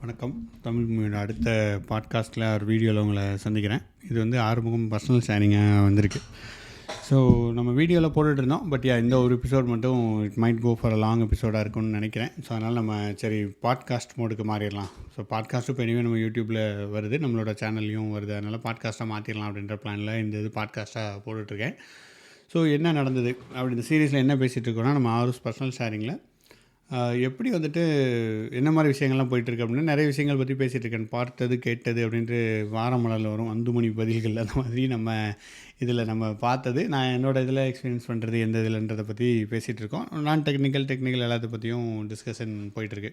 வணக்கம். தமிழ் மூவியோட அடுத்த பாட்காஸ்ட்டில் ஒரு வீடியோவில் உங்களை சந்திக்கிறேன். இது வந்து ஆறுமுகம் பர்சனல் ஷேரிங்காக வந்திருக்கு. ஸோ நம்ம வீடியோவில் போட்டுட்ருந்தோம். பட் இந்த ஒரு எபிசோட் மட்டும் it might go for a long எபிசோடாக இருக்கும்னு நினைக்கிறேன். ஸோ அதனால் நம்ம சரி பாட்காஸ்ட் மோடுக்கு மாறிடலாம். ஸோ பாட்காஸ்ட்டும் இப்போ இனிமேல் நம்ம யூடியூப்பில் வருது, நம்மளோட சேனல்லையும் வருது. அதனால் பாட்காஸ்ட்டாக மாற்றிடலாம் அப்படின்ற பிளானில் இந்த இது பாட்காஸ்ட்டாக போட்டுட்ருக்கேன். ஸோ என்ன நடந்தது அப்படி இந்த சீரீஸில் என்ன பேசிகிட்டு இருக்கோன்னா, நம்ம ஆறுஸ் பர்சனல் ஷேரிங்கில் எப்படி வந்துட்டு என்ன மாதிரி விஷயங்கள்லாம் போயிட்டுருக்கு அப்படின்னா, நிறைய விஷயங்கள் பற்றி பேசிகிட்டு இருக்கேன். பார்த்தது கேட்டது அப்படின்ட்டு வாரமலரில் வரும் அந்துமணி பதில்கள். அந்த மாதிரி நம்ம இதில் நம்ம பார்த்தது, நான் என்னோடய இதில் எக்ஸ்பீரியன்ஸ் பண்ணுறது எந்த இதில்ன்றதை பற்றி பேசிகிட்டு இருக்கோம். நான் டெக்னிக்கல் எல்லாத்த பற்றியும் டிஸ்கஷன் போயிட்டுருக்கு.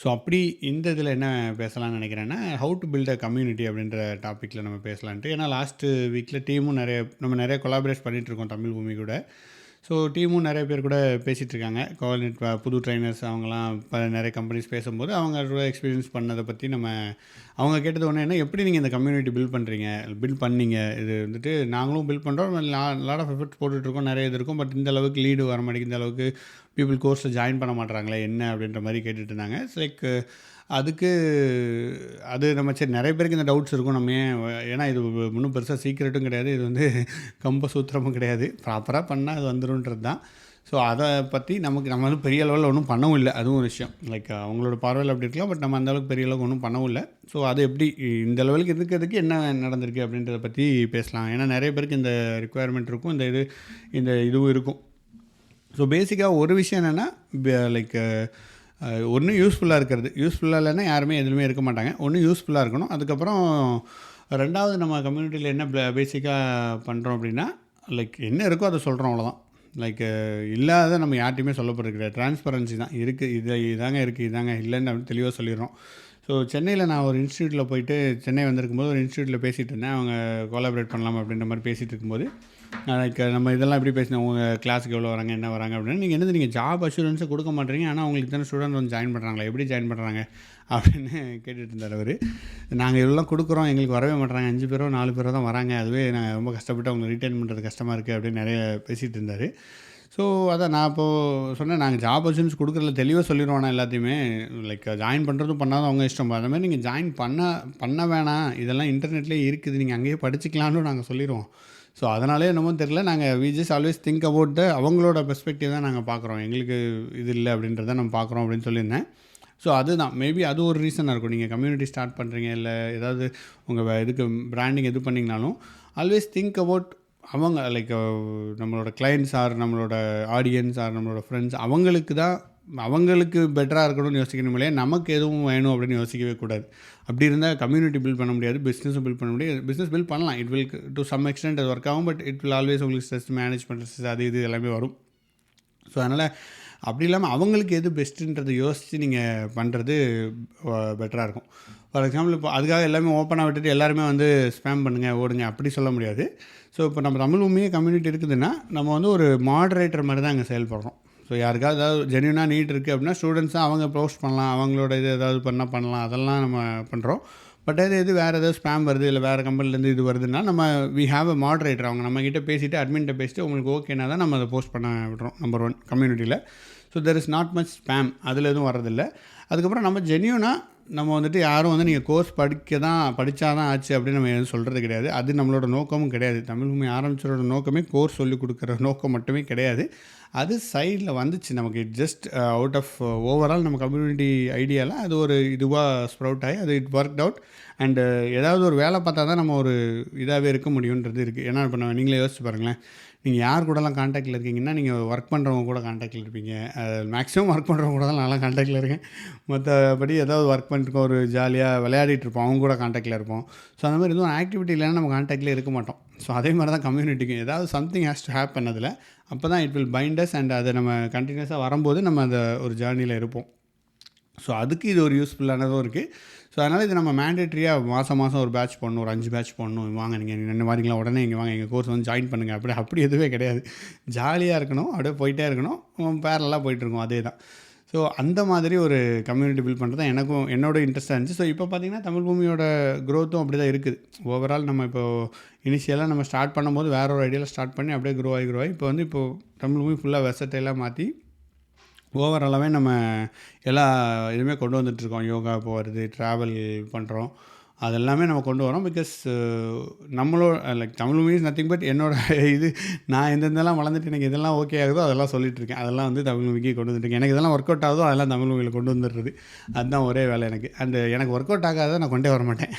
ஸோ அப்படி இந்த இதில் என்ன பேசலாம்னு நினைக்கிறேன்னா, how to build a community அப்படின்ற டாப்பிக்கில் நம்ம பேசலான்ட்டு. ஏன்னா லாஸ்ட்டு வீக்கில் டீமும் நிறைய கொலாபரேட் பண்ணிகிட்ருக்கோம் தமிழ் பூமி கூட. ஸோ டீமும் நிறைய பேர் கூட பேசிகிட்ருக்காங்க. கோஆர்டினேட் புது ட்ரைனர்ஸ் அவங்களாம் நிறைய கம்பெனிஸ் பேசும்போது அவங்களோட எக்ஸ்பீரியன்ஸ் பண்ணதை பற்றி அவங்க கேட்டது ஒன்று என்ன, எப்படி நீங்கள் இந்த கம்யூனிட்டி பில்ட் பண்ணீங்க. இது வந்துட்டு நாங்களும் பில்ட் பண்ணுறோம், லாட் ஆஃப் எஃபர்ட்ஸ் போட்டுட்ருக்கோம், நிறைய இது இருக்கும். பட் இந்த அளவுக்கு லீடு வர மாட்டேங்குது, இந்த அளவுக்கு பீப்புள் கோர்ஸில் ஜாயின் பண்ண மாட்டாங்களே என்ன அப்படின்ற மாதிரி கேட்டுட்டு இருந்தாங்க. இட்ஸ் லைக் அதுக்கு அது நம்ம சரி நிறைய பேருக்கு இந்த டவுட்ஸ் இருக்கும். நம்ம ஏன்னா இது ஒன்றும் பெருசாக சீக்கிரட்டும் கிடையாது, இது வந்து கம்ப சூத்திரமும் கிடையாது, ப்ராப்பராக பண்ணால் அது வந்துடும்ன்றது தான். ஸோ அதை பற்றி நம்ம வந்து பெரிய லெவலில் ஒன்றும் பண்ணவும் இல்லை. அதுவும் ஒரு விஷயம். லைக் அவங்களோட பார்வையில் அப்படி இருக்கலாம், பட் நம்ம அந்தளவுக்கு பெரிய அளவுக்கு ஒன்றும் பண்ணவும் இல்லை. ஸோ அது எப்படி இந்த லெவலுக்கு இருக்கிறதுக்கு என்ன நடந்திருக்கு அப்படின்றத பற்றி பேசலாம். ஏன்னா நிறைய பேருக்கு இந்த ரிக்குவயர்மெண்ட் இருக்கும், இந்த இதுவும் இருக்கும். ஸோ பேசிக்காக ஒரு விஷயம் என்னென்னா, லைக் ஒன்று யூஸ்ஃபுல்லாக இருக்கிறது. யூஸ்ஃபுல்லாக இல்லைன்னா யாருமே எதுவுமே இருக்க மாட்டாங்க. ஒன்று யூஸ்ஃபுல்லாக இருக்கணும். அதுக்கப்புறம் ரெண்டாவது நம்ம கம்யூனிட்டியில் என்ன பேசிக்காக பண்ணுறோம் அப்படின்னா, லைக் என்ன இருக்கோ அதை சொல்கிறோம், அவ்வளோதான். லைக் இல்லாத நம்ம யார்ட்டையுமே சொல்லப்படுறது கிடையாது. ட்ரான்ஸ்பரன்சி தான் இருக்குது. இதாங்க இருக்குது, இதாங்க இல்லைன்னு அப்படின்னு தெளிவாக சொல்லிடுறோம். ஸோ சென்னையில் நான் ஒரு இன்ஸ்டியூட்டில் போயிட்டு, சென்னை வந்திருக்கும்போது ஒரு இன்ஸ்டியூட்டில் பேசிகிட்டு இருந்தேன். அவங்க கோலாபரேட் பண்ணலாம் அப்படின்ற மாதிரி பேசிகிட்டு இருக்கும்போது, லைக் நம்ம இதெல்லாம் எப்படி பேசினோம், உங்கள் கிளாஸுக்கு எவ்வளோ வராங்க, என்ன வராங்க அப்படின்னு. நீங்கள் ஜாப் அஷூரன்ஸை கொடுக்க மாட்டேறீங்க, ஆனால் அவங்களுக்கு தானே ஸ்டூடெண்ட் வந்து ஜாயின் பண்ணுறாங்களா, எப்படி ஜாயின் பண்ணுறாங்க அப்படின்னு கேட்டுட்டு இருந்தார் அவர். நாங்கள் இவ்வளோலாம் கொடுக்குறோம், எங்களுக்கு வரவே மாட்டுறாங்க, 5 பேரோ 4 பேரோ தான் வராங்க, அதுவே நான் ரொம்ப கஷ்டப்பட்டு அவங்க ரீட்டைன் பண்ணுறது கஷ்டமாக இருக்குது அப்படின்னு நிறைய பேசிகிட்டு இருந்தார். ஸோ அதான் நான் இப்போது சொன்னேன், நாங்கள் ஜாப் அஷூரன்ஸ் கொடுக்குறதுல தெளிவாக சொல்லிடுவோம். நான் எல்லாத்தையுமே லைக் ஜாயின் பண்ணுறதும் பண்ணாலும் அவங்க இஷ்டம். அந்த மாதிரி நீங்கள் ஜாயின் பண்ண வேணாம், இதெல்லாம் இன்டர்நெட்லேயே இருக்குது, நீங்கள் அங்கேயே படிச்சுக்கலான்னு நாங்கள் சொல்லிடுவோம். ஸோ அதனாலே என்னமோ தெரியல, நாங்கள் we just always think about அவங்களோட பெர்ஸ்பெக்டிவ் தான் நாங்கள் பார்க்குறோம், எங்களுக்கு இது இல்லை அப்படின்றத நம்ம பார்க்குறோம் அப்படின்னு சொல்லியிருந்தேன். ஸோ அதுதான் மேபி அது ஒரு ரீசனாக இருக்கும். நீங்கள் கம்யூனிட்டி ஸ்டார்ட் பண்ணுறீங்க, இல்லை ஏதாவது உங்கள் இதுக்கு பிராண்டிங் எது பண்ணிங்கனாலும் ஆல்வேஸ் திங்க் அபவுட் அவங்க, லைக் நம்மளோட கிளைண்ட்ஸ் ஆர் நம்மளோட ஆடியன்ஸ் ஆர் நம்மளோட ஃப்ரெண்ட்ஸ், அவங்களுக்கு பெட்டராக இருக்கணும்னு யோசிக்கணும் இல்லையா, நமக்கு எதுவும் வேணும் அப்படின்னு யோசிக்கவே கூடாது. அப்படி இருந்தால் கம்யூனிட்டி பில்ட் பண்ண முடியாது, பிஸ்னஸும் பில்ட் பண்ண முடியாது. பிஸ்னஸ் பில்ட் பண்ணலாம், it will to some extent அது ஒர்க் ஆகும். பட் இட் வில் ஆல்வேஸ் உங்களுக்கு ஸ்ட்ரெஸ், மேனேஜ்மெண்ட் ஸ்ட்ரெஸ், அது இது எல்லாமே வரும். ஸோ அதனால் அப்படி இல்லாமல் அவங்களுக்கு எது பெஸ்ட்டுன்றதை யோசித்து நீங்கள் பண்ணுறது பெட்டராக இருக்கும். ஃபார் எக்ஸாம்பிள் இப்போ அதுக்காக எல்லாமே ஓப்பனாக விட்டுட்டு எல்லாருமே வந்து ஸ்பேம் பண்ணுங்கள் ஓடுங்க அப்படி சொல்ல முடியாது. ஸோ இப்போ நம்ம தமிழ் பூமியே கம்யூனிட்டி இருக்குதுன்னா, நம்ம வந்து ஒரு மாடரேட்டர் மாதிரி தான் அங்கே செயல்படுறோம். ஸோ யாருக்காவது ஏதாவது ஜென்யூனாக நீட் இருக்குது அப்படின்னா ஸ்டூடெண்ட்ஸாக அவங்க போஸ்ட் பண்ணலாம், அவங்களோட இது ஏதாவது பண்ணலாம், அதெல்லாம் நம்ம பண்ணுறோம். பட் வேறு ஏதாவது ஸ்பேம் வருது, இல்லை வேறு கம்பெனிலேருந்து இது வருதுன்னா நம்ம வி ஹாவ் அ மாடரேட்டர். அவங்க நம்மக்கிட்ட பேசிவிட்டு அட்மின்கிட்ட பேசிட்டு உங்களுக்கு ஓகேனா தான் நம்ம அதை போஸ்ட் பண்ண விடுறோம். நம்பர் 1 கம்யூனிட்டியில். So there is not much spam, அதில் எதுவும் வர்றதில்லை. அதுக்கப்புறம் நம்ம ஜென்யூனாக நம்ம வந்துட்டு யாரும் வந்து நீங்கள் கோர்ஸ் படித்தா தான் ஆச்சு அப்படின்னு நம்ம எதுவும் சொல்கிறது கிடையாது. அது நம்மளோட நோக்கமும் கிடையாது. தமிழ் பூமி ஆரம்பிச்சோட நோக்கமே கோர்ஸ் சொல்லிக் கொடுக்குற நோக்கம் மட்டுமே கிடையாது. அது சைடில் வந்துச்சு நமக்கு. ஜஸ்ட் அவுட் ஆஃப் ஓவரால் நம்ம கம்யூனிட்டி ஐடியாவில் அது ஒரு இதுவாக ஸ்ப்ரவுட் ஆகி அது இட் ஒர்க் அவுட். அண்டு ஏதாவது ஒரு வேலை பார்த்தா தான் நம்ம ஒரு இதாகவே இருக்க முடியுன்றது இருக்குது. ஏன்னா இப்போ நீங்களே யோசிச்சு பாருங்களேன், நீங்கள் யார் கூடலாம் காண்டாக்டில் இருக்கீங்கன்னா, நீங்கள் ஒர்க் பண்ணுறவங்க கூட காண்டாக்டில் இருப்பீங்க. மேக்ஸிமம் ஒர்க் பண்ணுறவங்க கூட தான் நான்லாம் காண்டாக்டில் இருக்கேன். மற்றபடி ஏதாவது ஒர்க் பண்ணிட்டுருக்கோம், ஒரு ஜாலியாக விளையாடிட்டு இருப்போம், அவங்க கூட காண்டாக்டில் இருப்போம். ஸோ அந்த மாதிரி எதுவும் ஆக்டிவிட்டி இல்லைன்னா நம்ம காண்டாக்டில் இருக்க மாட்டோம். ஸோ அதே மாதிரி தான் கம்யூனிட்டிக்கு ஏதாவது சம்திங் ஹேஸ் டு ஹேப்பன் அதில். அப்போ தான் it will bind us. And அதை நம்ம கண்டினியூஸாக வரும்போது நம்ம அந்த ஒரு ஜேர்னியில் இருப்போம். ஸோ அதுக்கு இது ஒரு யூஸ்ஃபுல்லானதும் இருக்குது. ஸோ அதனால் இது நம்ம மேண்டேட்ரியாக மாதம் ஒரு பேட்ச் போடணும், ஒரு 5 பேட்ச் போடணும், வாங்க நீங்கள் என்ன மாதிரிங்களா உடனே இங்கே வாங்க எங்கள் கோர்ஸ் வந்து ஜாயின் பண்ணுங்கள் அப்படி எதுவே கிடையாது. ஜாலியாக இருக்கணும், அப்படியே போயிட்டே இருக்கணும், பேரலாக போயிட்டுருக்கோம், அதே தான். ஸோ அந்த மாதிரி ஒரு கம்யூனிட்டி பில்ட் பண்ணுறது தான் என்னோட இன்ட்ரெஸ்ட்டாக இருந்துச்சு. ஸோ இப்போ பார்த்திங்கன்னா தமிழ் பூமியோட க்ரோத்தும் அப்படி தான் இருக்குது. ஓவரால் நம்ம இப்போது இனிஷியலாக நம்ம ஸ்டார்ட் பண்ணும்போது வேறு ஒரு ஐடியாவில் ஸ்டார்ட் பண்ணி அப்படியே க்ரோ ஆகி இப்போ வந்து தமிழ் பூமி ஃபுல்லாக வெர்சடைலாக மாற்றி ஓவராலாகவே நம்ம எல்லா இதுவுமே கொண்டு வந்துட்டுருக்கோம். யோகா இப்போ வருது, ட்ராவல் பண்ணுறோம், அதெல்லாமே நம்ம கொண்டு வரோம். பிகாஸ் நம்மளோட like Tamil movies nothing but இது நான் எந்தெந்தெல்லாம் வளர்ந்துட்டு எனக்கு இதெல்லாம் ஓகே ஆகுதோ அதெல்லாம் சொல்லிட்டுருக்கேன். அதெல்லாம் வந்து தமிழ் மூவிக்கு கொண்டு வந்துட்டுருக்கேன். எனக்கு இதெல்லாம் ஒர்க் அவுட் ஆகுதோ அதெல்லாம் தமிழ் மூவியில் கொண்டு வந்துடுறது. அதுதான் ஒரே வேலை எனக்கு. அண்டு எனக்கு ஒர்க் அவுட் ஆகாத நான் கொண்டே வர மாட்டேன்.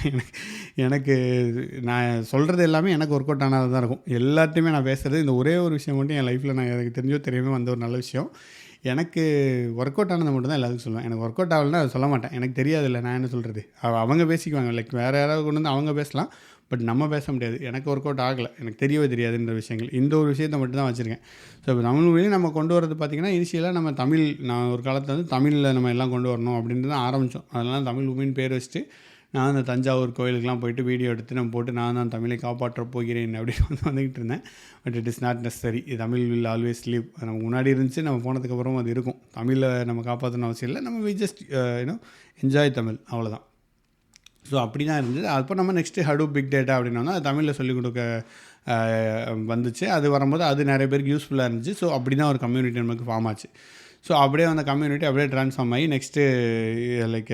எனக்கு நான் சொல்கிறது எல்லாமே எனக்கு ஒர்க் அவுட் ஆனது தான் இருக்கும். எல்லாத்தையுமே நான் பேசுகிறது இந்த ஒரே ஒரு விஷயம் மட்டும் என் லைஃப்பில் நான் எனக்கு தெரிஞ்சோ தெரியாமல் வந்த ஒரு நல்ல விஷயம். எனக்கு ஒர்க் அவுட் ஆனதை மட்டும் தான் எல்லாத்துக்கும் சொல்லுவேன். எனக்கு ஒர்க் அவுட் ஆகலைன்னா அதை சொல்ல மாட்டேன். எனக்கு தெரியாதுல்ல, நான் என்ன சொல்கிறது. அவங்க பேசிக்குவாங்க. லைக் வேறு யாராவது கொண்டு வந்து அவங்க பேசலாம், பட் நம்ம பேச முடியாது. எனக்கு ஒர்க் அவுட் ஆகலை, எனக்கு தெரியவே தெரியாதுன்ற விஷயங்கள். இந்த ஒரு விஷயத்தை மட்டும் தான் வச்சுருக்கேன். ஸோ இப்போ தமிழ் மொழியும் நம்ம கொண்டு வரது பார்த்திங்கன்னா, இனிஷியலாக நம்ம நான் ஒரு காலத்தில் வந்து தமிழில் நம்ம எல்லாம் கொண்டு வரணும் அப்படின்ட்டு தான் ஆரம்பித்தோம். அதனால் தமிழ் மூவின்னு பேர் வச்சுட்டு நான் அந்த தஞ்சாவூர் கோயிலுக்கெலாம் போயிட்டு வீடியோ எடுத்து நம்ம போட்டு நான் தான் தமிழை காப்பாற்றப் போகிறேன் அப்படின்னு வந்துக்கிட்டு இருந்தேன். But it is not necessary. Tamil will always leave. நமக்கு முன்னாடி இருந்துச்சு, நம்ம போனதுக்கப்புறம் அது இருக்கும். தமிழில் நம்ம காப்பாற்றணும் அவசியம் இல்லை. நம்ம வி ஜஸ்ட் என்ஜாய் தமிழ், அவ்வளோதான். ஸோ அப்படி தான் இருந்தது. அப்போ நம்ம நெக்ஸ்ட்டு ஹடூப் பிக் டேட்டா அப்படின்னா அது தமிழில் சொல்லிக் கொடுக்க வந்துச்சு. அது வரும்போது அது நிறைய பேருக்கு யூஸ்ஃபுல்லாக இருந்துச்சு. ஸோ அப்படி தான் ஒரு கம்யூனிட்டி நமக்கு ஃபார்ம் ஆச்சு. ஸோ அப்படியே அந்த கம்யூனிட்டி அப்படியே ட்ரான்ஸ்ஃபார்ம் ஆகி நெக்ஸ்ட்டு லைக்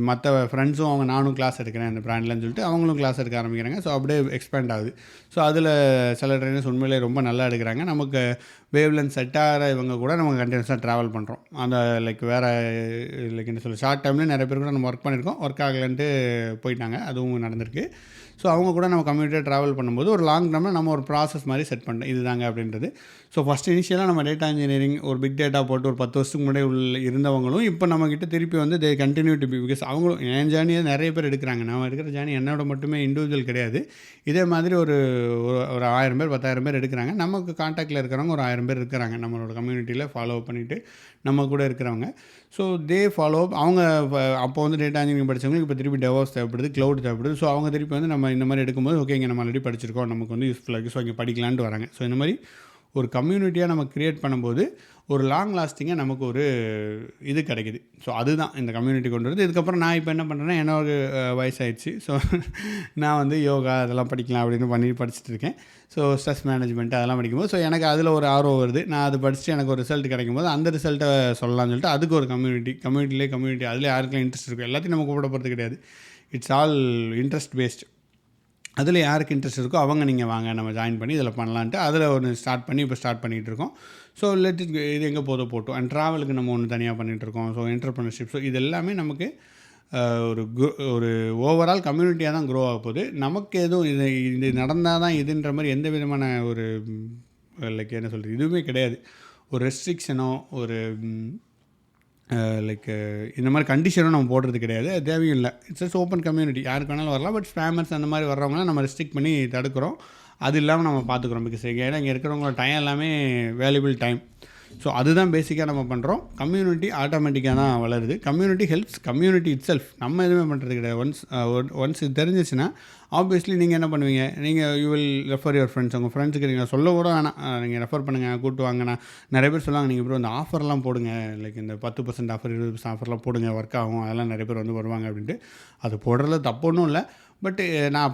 மற்ற ஃப்ரெண்ட்ஸும் அவங்க நானும் கிளாஸ் எடுக்கிறேன் அந்த ப்ராண்ட்லன்னு சொல்லிட்டு அவங்களும் கிளாஸ் எடுக்க ஆரம்பிக்கிறாங்க. ஸோ அப்படியே எக்ஸ்பேண்ட் ஆகுது. ஸோ அதில் சில ட்ரெயினர்ஸ் உண்மையிலே ரொம்ப நல்லா எடுக்கிறாங்க. நமக்கு வேவ்லென்த் செட் ஆகிற இவங்க கூட நம்ம கண்டினியூஸாக ட்ராவல் பண்ணுறோம். அந்த லைக் வேறு லைக் என்ன சொல்ல ஷார்ட் டைம்லேயே நிறைய பேர் கூட நம்ம ஒர்க் பண்ணியிருக்கோம். ஒர்க் ஆகலைன்ட்டு போயிட்டாங்க, அதுவும் நடந்திருக்கு. ஸோ அவங்க கூட நம்ம கம்யூனிட்டியாக ட்ராவல் பண்ணும்போது ஒரு லாங் டேர்மில் நம்ம ஒரு ப்ராசஸ் மாதிரி செட் பண்ணிட்டோம், இதுதாங்க அப்படின்றது. ஸோ ஃபஸ்ட் இனிஷியலாக நம்ம டேட்டா இன்ஜினியரிங் ஒரு பிக் டேட்டா போட்டு ஒரு 10 வருஷத்துக்கு முன்னாடி இருந்தவங்களும் இப்போ நம்மக்கிட்ட திருப்பி வந்து they continue to be. Because அவங்களும் என் ஜேர்னியை நிறைய பேர் எடுக்கிறாங்க. நான் எடுக்கிற ஜேர்னி என்னோட மட்டுமே இண்டிவிஜுவல் கிடையாது. இதே மாதிரி ஒரு 1000 பேர் 10,000 பேர் எடுக்கிறாங்க. நமக்கு காண்டாக்டில் இருக்கிறவங்க ஒரு 1000 பேர் இருக்கிறாங்க நம்மளோட கம்யூனிட்டியில் ஃபாலோ பண்ணிவிட்டு நம்ம கூட இருக்கிறவங்க. ஸோ தே ஃபாலோ அவங்க அப்போ வந்து டேட்டா இன்ஜினியரிங் படித்தவங்களுக்கு இப்போ திருப்பி டெவாப்ஸ் தேவைப்படுது, க்ளவுட் தேவைப்படுது. ஸோ அவங்க திருப்பி வந்து நம்ம இந்த மாதிரி எடுக்கும்போது ஓகே இங்கே நம்ம ஆல்ரெடி படிச்சிருக்கோம், நமக்கு வந்து யூஸ்ஃபுல்லாக இருக்குது, ஸோ இங்கே படிக்கலான்ட்டு வராங்க. ஸோ இந்த மாதிரி ஒரு கம்யூனிட்டியாக நம்ம க்ரியேட் பண்ணும்போது ஒரு லாங் லாஸ்டிங்காக நமக்கு ஒரு இது கிடைக்குது. ஸோ அதுதான் இந்த கம்யூனிட்டி கொண்டு வருது. இதுக்கப்புறம் நான் இப்போ என்ன பண்ணுறேன்னா, என்னோட வயசாகிடுச்சு. ஸோ நான் வந்து யோகா அதெல்லாம் படிக்கலாம் அப்படின்னு படிச்சுட்டு இருக்கேன். ஸோ ஸ்ட்ரெஸ் மேனேஜ்மெண்ட் அதெல்லாம் படிக்கும்போது ஸோ எனக்கு அதில் ஒரு ஆர்வம் வருது. நான் அது படிச்சுட்டு எனக்கு ஒரு ரிசல்ட் கிடைக்கும்போது அந்த ரிசல்ட்டை சொல்லலாம்னு சொல்லிட்டு அதுக்கு ஒரு கம்யூனிட்டி அதில் யாருக்கெல்லாம் இன்ட்ரெஸ்ட் இருக்கும் எல்லாத்தையும் நம்ம கூப்பிட போகிறது கிடையாது. It's all interest paste. அதில் யாருக்கு இன்ட்ரெஸ்ட் இருக்கோ அவங்க நீங்கள் வாங்க நம்ம ஜாயின் பண்ணி இதில் பண்ணலான்ட்டு அதில் ஒன்று ஸ்டார்ட் பண்ணிகிட்டு இருக்கோம். ஸோ இது எங்கே போட்டோம் அண்ட் ட்ராவலுக்கு நம்ம ஒன்று தனியாக பண்ணிகிட்ருக்கோம். So entrepreneurship. ஸோ இது எல்லாமே நமக்கு ஒரு ஓவரால் கம்யூனிட்டியாக தான் க்ரோ ஆக போகுது. நமக்கு எதுவும் இது நடந்தால் தான் இதுன்ற மாதிரி எந்த விதமான ஒரு லைக் என்ன சொல்கிறது இதுவுமே கிடையாது. ஒரு ரெஸ்ட்ரிக்ஷனோ ஒரு லைக் இந்த மாதிரி கண்டிஷனும் நம்ம போடுறது கிடையாது, அது தேவையும் இல்லை. இட்ஸ் ஜஸ்ட் ஓப்பன் கம்யூனிட்டி, யாருக்கு வேணாலும் வரலாம். பட் ஸ்பேமர்ஸ் அந்த மாதிரி வர்றவங்களாம் நம்ம ரெஸ்ட்ரிக்ட் பண்ணி தடுக்கிறோம். அது இல்லாமல் நம்ம பார்த்துக்குறோம். பிகாஸ் ஏன்னா இங்கே இருக்கிறவங்களோட டைம் எல்லாமே வேல்யூபிள் டைம். ஸோ அதுதான் பேசிக்காக நம்ம பண்ணுறோம். கம்யூனிட்டி ஆட்டோமேட்டிக்காக தான் வளருது. Community helps community it self. நம்ம எதுவுமே பண்ணுறது கிடையாது. ஒன்ஸ் இது தெரிஞ்சிச்சுன்னா ஆப்வியஸ்லி நீங்கள் என்ன பண்ணுவீங்க, you will refer your friends. உங்கள் ஃப்ரெண்ட்ஸுக்கு நீங்கள் சொல்ல கூட வேணாம், நீங்கள் ரெஃபர் பண்ணுங்கள், கூப்பிட்டு வாங்கினா நிறைய பேர் சொல்லுவாங்க நீங்கள் இப்போ இந்த ஆஃபர்லாம் போடுங்க, லைக் இந்த 10% ஆஃபர் 20% ஆஃபர்லாம் போடுங்க, ஒர்க் ஆகும், அதெல்லாம் நிறைய பேர் வந்து வருவாங்க அப்படின்ட்டு. அது போடுறதுல தப்பு ஒன்றும் இல்லை. பட்டு நான்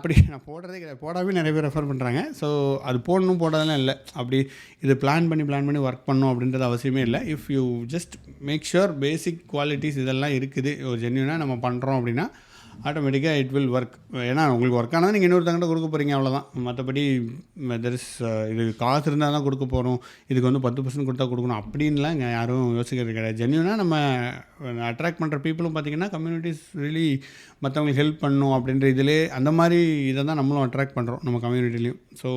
போடுறதே கிடையாது. போடாமே நிறைய பேர் ரெஃபர் பண்ணுறாங்க. ஸோ அது போடாதெல்லாம் இல்லை. அப்படி இது பிளான் பண்ணி ஒர்க் பண்ணணும் அப்படின்றது அவசியமே இல்லை. If you just make sure basic qualities இதெல்லாம் இருக்குது, ஒரு ஜென்யூனாக நம்ம பண்ணுறோம் அப்படின்னா ஆட்டோமேட்டிக்காக இட் வில் ஒர்க். ஏன்னா உங்களுக்கு ஒர்க் ஆனால் நீங்கள் இன்னொருத்தங்கிட்ட கொடுக்க போகிறீங்க, அவ்வளோதான். மற்றபடி இது காசு இருந்தால் தான் கொடுக்க போகிறோம், இதுக்கு வந்து 10% கொடுத்தா கொடுக்கணும் அப்படின்லாம் இங்கே யாரும் யோசிக்கிறது கிடையாது. ஜென்யூனாக நம்ம அட்ராக்ட் பண்ணுற பீப்புளும் பார்த்திங்கன்னா கம்யூனிட்டிஸ் ரியலி மற்றவங்களுக்கு ஹெல்ப் பண்ணணும் அப்படின்ற இதிலே அந்த மாதிரி இதை தான் நம்மளும் அட்ராக்ட் பண்ணுறோம் நம்ம கம்யூனிட்டிலையும். So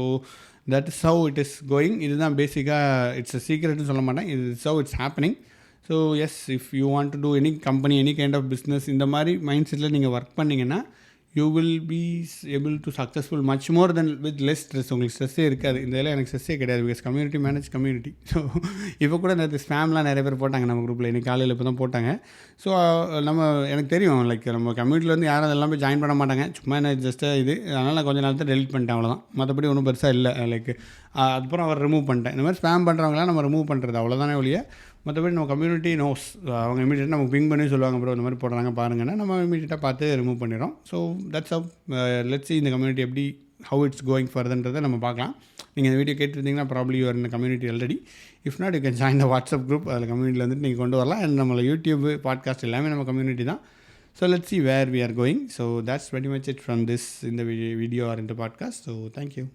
that is how it is going. இதுதான் பேசிக்காக இட்ஸ் அ சீக்ரெட்னு சொல்ல மாட்டேன், இது is how it's happening. So yes, if you want to do any company any kind of business இந்த மாதிரி மைண்ட் செட்டில் நீங்கள் ஒர்க் பண்ணிங்கன்னா you will be able to successful much more than with less stress. உங்களுக்கு ஸ்ட்ரெஸ்ஸே இருக்காது. இந்த இதில் எனக்கு ஸ்ட்ரெஸ்ஸே கிடையாது. Because community manage community. So இப்போ கூட நேற்று ஸ்பேம்லாம் நிறைய பேர் போட்டாங்க நம்ம குரூப்பில், இன்றைக்கி காலையில் இப்போ தான் போட்டாங்க. ஸோ எனக்கு தெரியும் லைக் நம்ம கம்யூனிட்டியில் வந்து யாரும் அதெல்லாம் போய் ஜாயின் பண்ண மாட்டாங்க, சும்மா என்ன ஜஸ்ட்டு இது. அதனால் நான் கொஞ்சம் நேரத்தை டெலிட் பண்ணிட்டேன், அவ்வளோதான். மற்றபடி ஒன்றும் பெருசாக இல்லை. லைக் அதுக்கப்புறம் அவர் ரிமூவ் பண்ணிட்டேன். இந்த மாதிரி ஸ்பேம் பண்ணுறவங்களாம் நம்ம ரிமூவ் பண்ணுறது அவ்வளோதானே ஒழிய மற்றபடி நம்ம கம்யூனிட்டி நோஸ். அவங்க இமீடியட்டாக நமக்கு பிங் பண்ணி சொல்லுவாங்க, ப்ரோ இந்த மாதிரி போடுறாங்க பாருங்கன்னா நம்ம இமீடியட்டாக பார்த்து ரிமூவ் பண்ணிடுறோம். So that's how let's see இந்த கம்யூனிட்டி எப்படி ஹவு இட்ஸ் கோயிங் ஃபர்தர்ன்றதை நம்ம பார்க்கலாம். நீங்கள் இந்த வீடியோ கேட்டிருந்தீங்கன்னா ப்ராப்ளி யூஆர் இந்த community already. If not you can join the WhatsApp group. அதில் கம்யூனிட்டியில் வந்துட்டு நீங்கள் கொண்டு வரலாம். அண்ட் நம்மளை யூடியூப் பாட்காஸ்ட் எல்லாமே நம்ம கம்யூனிட்டி தான். So let's see where we are going. So that's pretty much it from this in the video or in the podcast. So thank you.